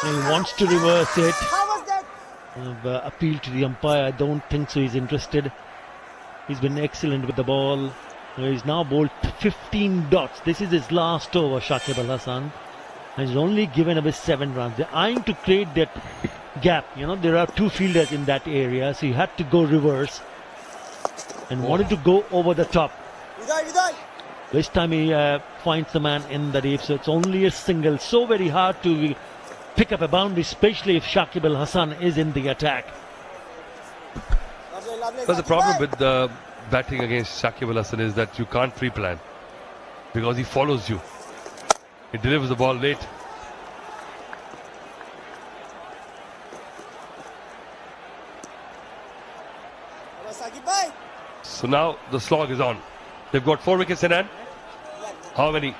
He wants to reverse it. I've appealed to the umpire. I don't think so. He's interested. He's been excellent with the ball. He's now bowled 15 dots. This is his last over, Shakib Al Hasan. And he's only given away 7 runs. They're eyeing to create that gap. You know, there are 2 fielders in that area, so he had to go reverse and wanted to go over the top. This time he finds the man in the deep, so it's only a single. So very hard to pick up a boundary, especially if Shakib Al Hasan is in the attack. But the problem with the batting against Shakib Al Hasan is that you can't pre-plan because he follows you. He delivers the ball late. So now the slog is on. They've got 4 wickets in hand. How many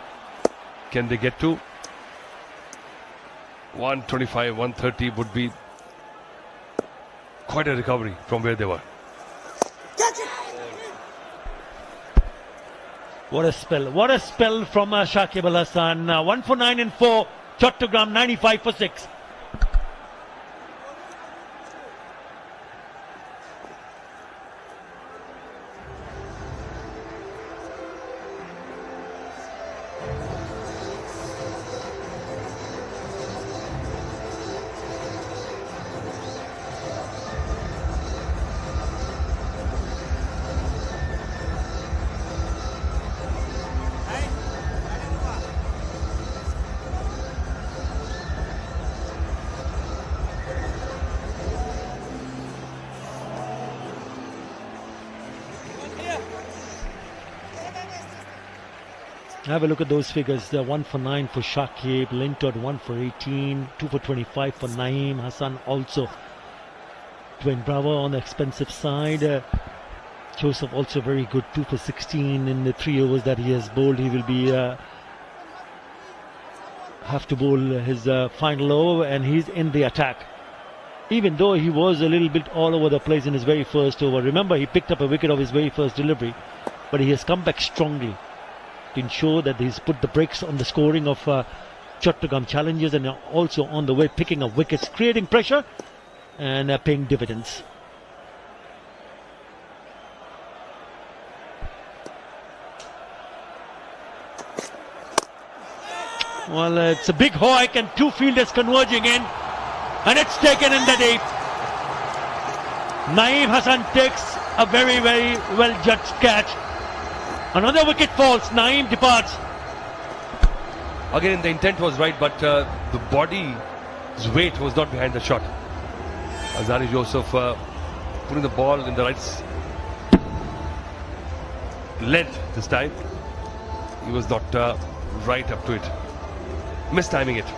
can they get to? 125, 130 would be quite a recovery from where they were. What a spell from Shakib Al Hasan. 1 for 9 and 4. Chittagong 95 for 6. Have a look at those figures. 1 for 9 for Shakib, Lintod 1 for 18, 2 for 25 for Naeem, Hassan also. Dwayne Bravo on the expensive side. Joseph also very good, 2 for 16 in the 3 overs that he has bowled. He will be have to bowl his final over, and he's in the attack. Even though he was a little bit all over the place in his very first over. Remember, he picked up a wicket of his very first delivery, but he has come back strongly to ensure that he's put the brakes on the scoring of Chittagong challenges, and also on the way picking up wickets, creating pressure and paying dividends. Well, it's a big hoik and 2 fielders converging in, and it's taken in the deep. Naeem Hassan takes a very, very well judged catch. Another wicket falls. Naeem departs. Again, the intent was right, but the body's weight was not behind the shot. Azari Joseph putting the ball in the right length this time. He was not right up to it. Mistiming it.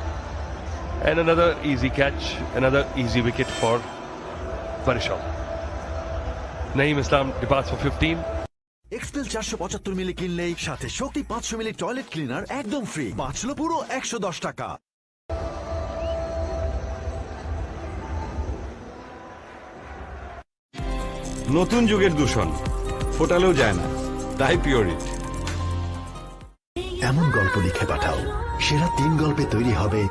And another easy catch, another easy wicket for Barisal. Naeem Islam departs for 15. Expel 475 মিলি কিনলেই সাথে শক্তি 500 মিলি toilet cleaner একদম free. বাঁচলো পুরো 110 টাকা। নতুন যুগের দূষণ ফোটালেও যায় না, তাই পিওরিট। এমন গল্প লিখে পাঠাও, সেরা 3 গল্পে তৈরি হবে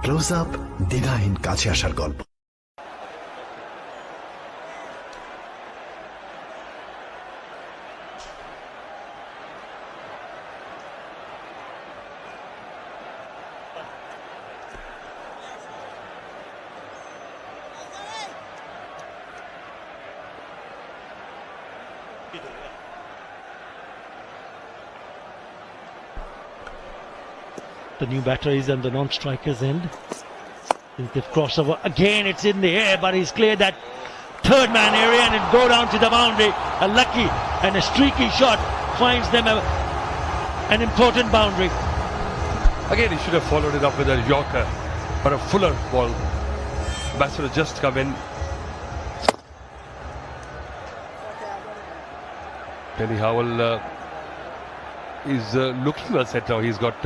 ক্লোজ আপ, দ্বিধাহীন কাছে আসার গল্প। The new batter is on the non-striker's end. They've crossed over. Again, it's in the air, but he's cleared that third man area and it'll go down to the boundary. A lucky and a streaky shot finds them an important boundary. Again, he should have followed it up with a Yorker, but a fuller ball. Batsman has just come in. Penny Howell is looking well set now. He's got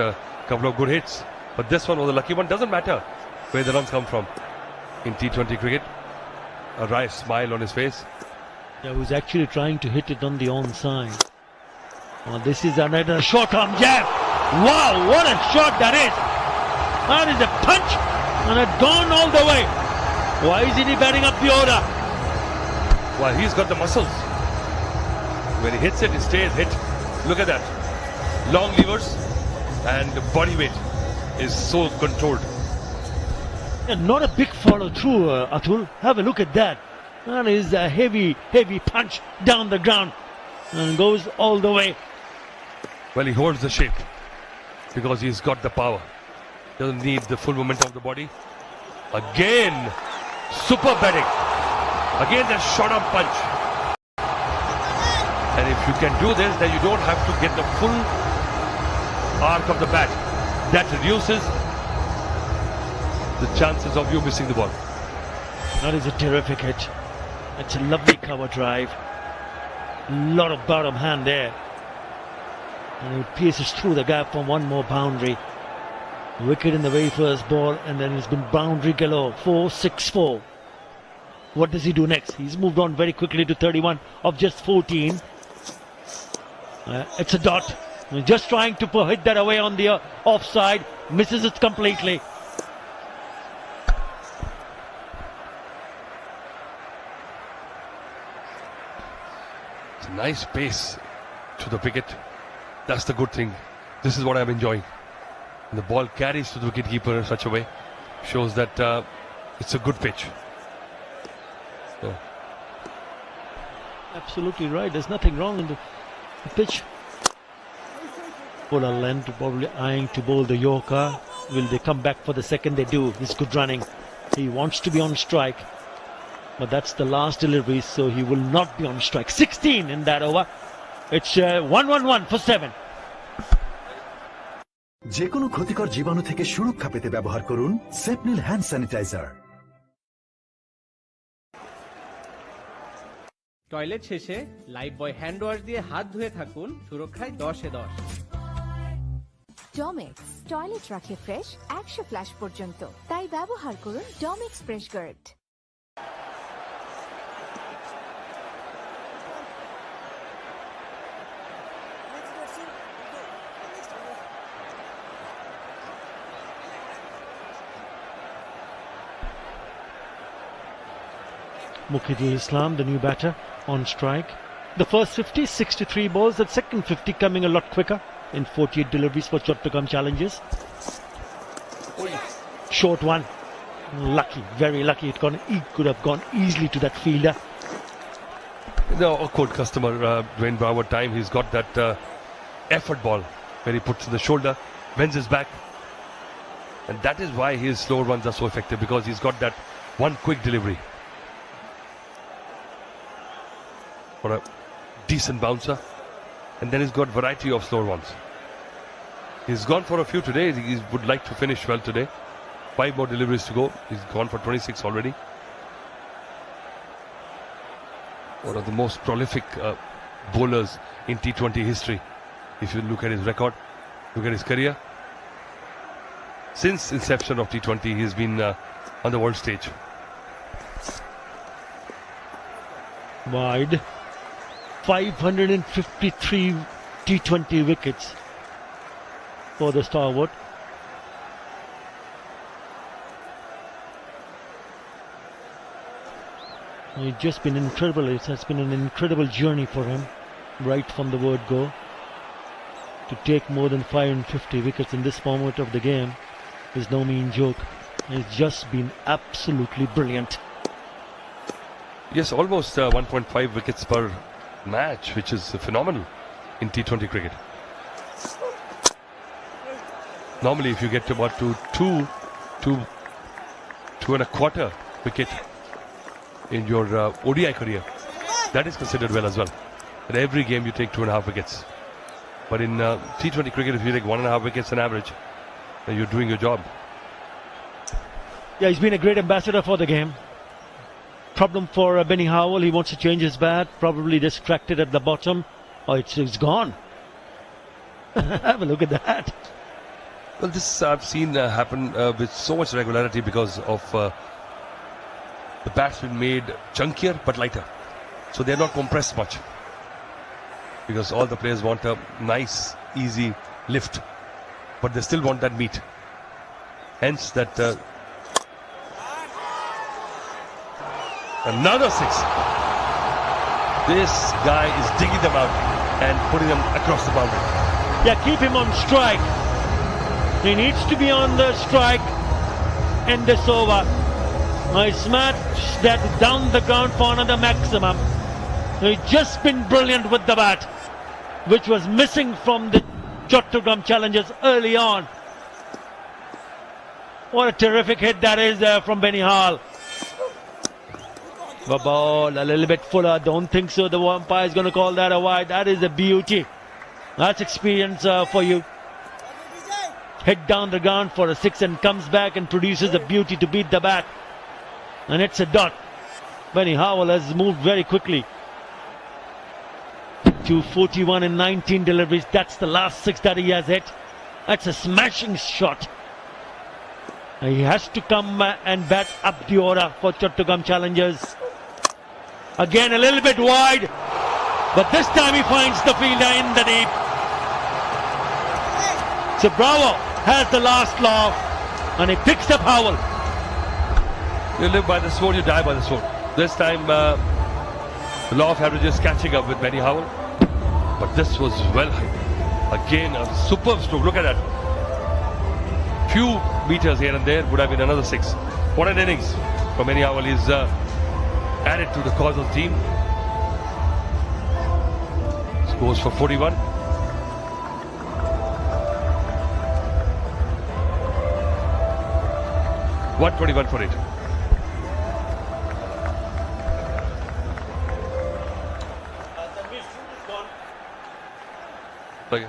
couple of good hits, but this one was a lucky one. Doesn't matter where the runs come from in T20 cricket. A wry smile on his face. Yeah, who's actually trying to hit it on the onside. Well, this is another short arm jab. Wow, what a shot that is! That is a punch, and it's gone all the way. Why isn't he batting up the order? Well, he's got the muscles. When he hits it, it stays hit. Look at that. Long levers. And the body weight is so controlled. And not a big follow through, Atul. Have a look at that. That is a heavy, heavy punch down the ground and goes all the way. Well, he holds the shape because he's got the power. Doesn't need the full momentum of the body. Again, super batting. Again, that shot up punch. And if you can do this, then you don't have to get the full arc of the bat. That reduces the chances of you missing the ball. That is a terrific hit. It's a lovely cover drive. A lot of bottom hand there. And he pierces through the gap for one more boundary. Wicket in the very first ball, and then it's been boundary galore. 4-6-4. What does he do next? He's moved on very quickly to 31 of just 14. It's a dot. He's just trying to hit that away on the offside. Misses it completely. It's a nice pace to the wicket. That's the good thing. This is what I'm enjoying. And the ball carries to the wicketkeeper in such a way. Shows that it's a good pitch. Yeah. Absolutely right. There's nothing wrong in the pitch. Bowler length, probably eyeing to bowl the Yorker. Will they come back for the second? They do. He's good running. He wants to be on strike. But that's the last delivery, so he will not be on strike. 16 in that over. It's 1-1-1 for 7. যে কোনো ক্ষতিকর জীবাণু থেকে সুরক্ষা পেতে ব্যবহার করুন Sepnil hand sanitiser. Toilet শেষে লাইফ বয় হ্যান্ড ওয়াশ দিয়ে হাত ধুয়ে থাকুন, সুরক্ষায় 10-10। ডমেক্স টয়লেট রাখে ফ্রেশ 100 ফ্ল্যাশ পর্যন্ত, তাই ব্যবহার করুন Domex fresh guard. Mukhidul Islam, the new batter, on strike. The first 50, 63 balls. The second 50 coming a lot quicker in 48 deliveries for Chittagong challenges. Short one. Lucky, very lucky. It could have gone easily to that fielder. The awkward customer, Dwayne Broward time. He's got that effort ball where he puts in the shoulder, bends his back. And that is why his slow runs are so effective, because he's got that one quick delivery. For a decent bouncer, and then he's got variety of slow ones. He's gone for a few today. He would like to finish well today. 5 more deliveries to go. He's gone for 26 already. One of the most prolific bowlers in T20 history. If you look at his record, look at his career. Since inception of T20, he's been on the world stage. Wide. 553 T20 wickets for the stalwart. It's just been incredible. It has been an incredible journey for him, right from the word go. To take more than 550 wickets in this format of the game is no mean joke. It's just been absolutely brilliant. Yes, almost 1.5 wickets per match, which is phenomenal in T20 cricket. Normally, if you get about to 2.25 wicket in your ODI career, that is considered well as well. In every game, you take 2.5 wickets. But in T20 cricket, if you take 1.5 wickets on average, then you're doing your job. Yeah, he's been a great ambassador for the game. Problem for Benny Howell. He wants to change his bat. Probably distracted at the bottom. Oh, it's gone. Have a look at that. Well, this I've seen happen with so much regularity because of the bat's been made chunkier but lighter. So they're not compressed much. Because all the players want a nice, easy lift. But they still want that meat. Hence that... Another 6. This guy is digging them out and putting them across the boundary. Yeah, keep him on strike. He needs to be on the strike in this over. I smashed that down the ground for another maximum. He's just been brilliant with the bat, which was missing from the Chittagong challenges early on. What a terrific hit that is there from Benny Hall. The ball a little bit fuller. Don't think so. The umpire is going to call that a wide. That is a beauty. That's experience for you. Hit down the ground for a 6 and comes back and produces a beauty to beat the bat. And it's a dot. Benny Howell has moved very quickly to 41 and 19 deliveries. That's the last 6 that he has hit. That's a smashing shot. He has to come and bat up the order for Chittagong Challengers. Again a little bit wide, but this time he finds the fielder in the deep. So Bravo has the last law and he picks up Howell. You live by the sword, you die by the sword. This time the law of averages catching up with Benny Howell, but this was well hit. Again a superb stroke. Look at that. Few meters here and there, would have been another 6. What an innings from Benny Howell. He's added to the cause of the team. Scores for 41. .121 for it. Okay.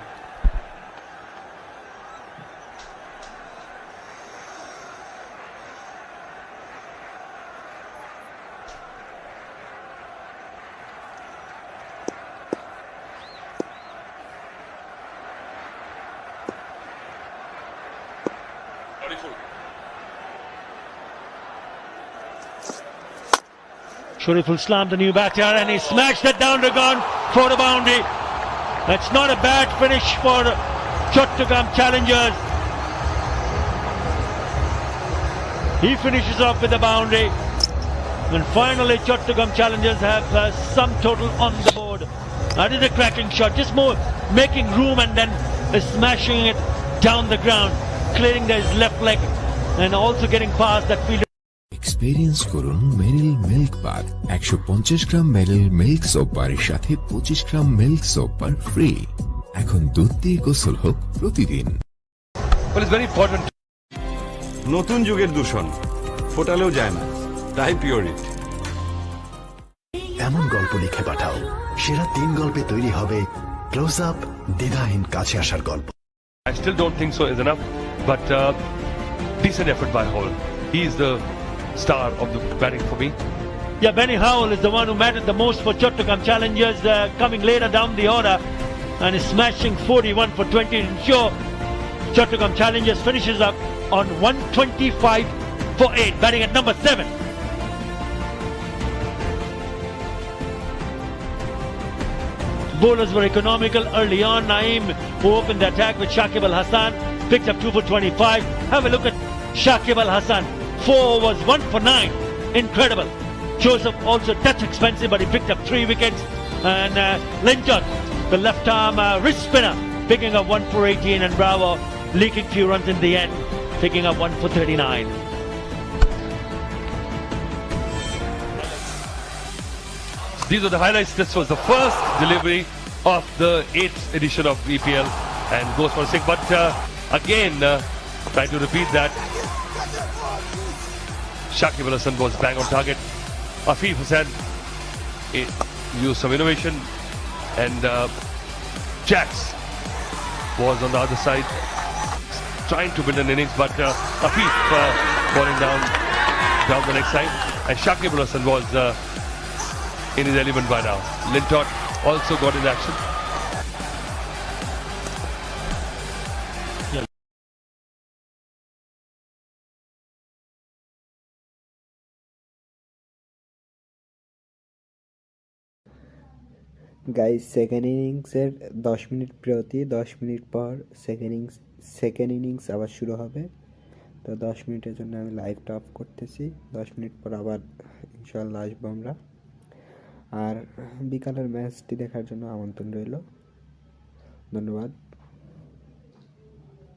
Shariful slammed the new batter and he smashed it down the ground for the boundary. That's not a bad finish for Chittagong Challengers. He finishes off with a boundary. And finally Chittagong Challengers have some total on the board. That is a cracking shot. Just more making room and then smashing it down the ground. Clearing his left leg and also getting past that fielder. Experience করুন মেরিল milk bath 150 গ্রাম মেরিল milk soap বারের সাথে 25 গ্রাম milk soap bar free এখন দুধ দিয়ে গোসল হোক প্রতিদিন Well, it's very important. নতুন যুগের দূষণ ফোটালেও যায় না তাই পিওরিট এমন গল্প লিখে পাঠাও সেরা 3 গল্পে তৈরি হবে ক্লোজ আপ দ্বিধাহীন কাছে আসার গল্প I still don't think so is enough, but decent effort by Howell. He is the star of the batting for me. Yeah, Benny Howell is the one who mattered the most for Chittagong Challengers, coming later down the order and is smashing 41 for 20 to ensure Chittagong Challengers finishes up on 125 for 8, batting at number 7. Bowlers were economical early on. Naeem, who opened the attack with Shakib Al Hassan, picked up 2 for 25. Have a look at Shakib Al Hassan. 4 was 1 for 9. Incredible. Joseph also touch expensive, but he picked up 3 wickets. And Linton, the left arm wrist spinner, picking up 1 for 18. And Bravo leaking few runs in the end, picking up 1 for 39. These are the highlights. This was the first delivery of the 8th edition of BPL and goes for 6. But again, trying to repeat that, Shakib Al Hassan was bang on target. Afif Hussain used some innovation, and Jax was on the other side trying to build an innings, but Afif falling down the next side, and Shakib Al Hassan was in his element by now. Lintott also got in action. Guys second ইনিংসের 10 minute বিরতি, 10 minute পর second innings আবার শুরু হবে। তো 10 মিনিটের জন্য আমি লাইভটা অফ করতেছি। 10 মিনিট পর আবার ইনশাআল্লাহ আসবো আমরা। আর বিকালের ম্যাচটি দেখার জন্য আমন্ত্রণ রইল। ধন্যবাদ।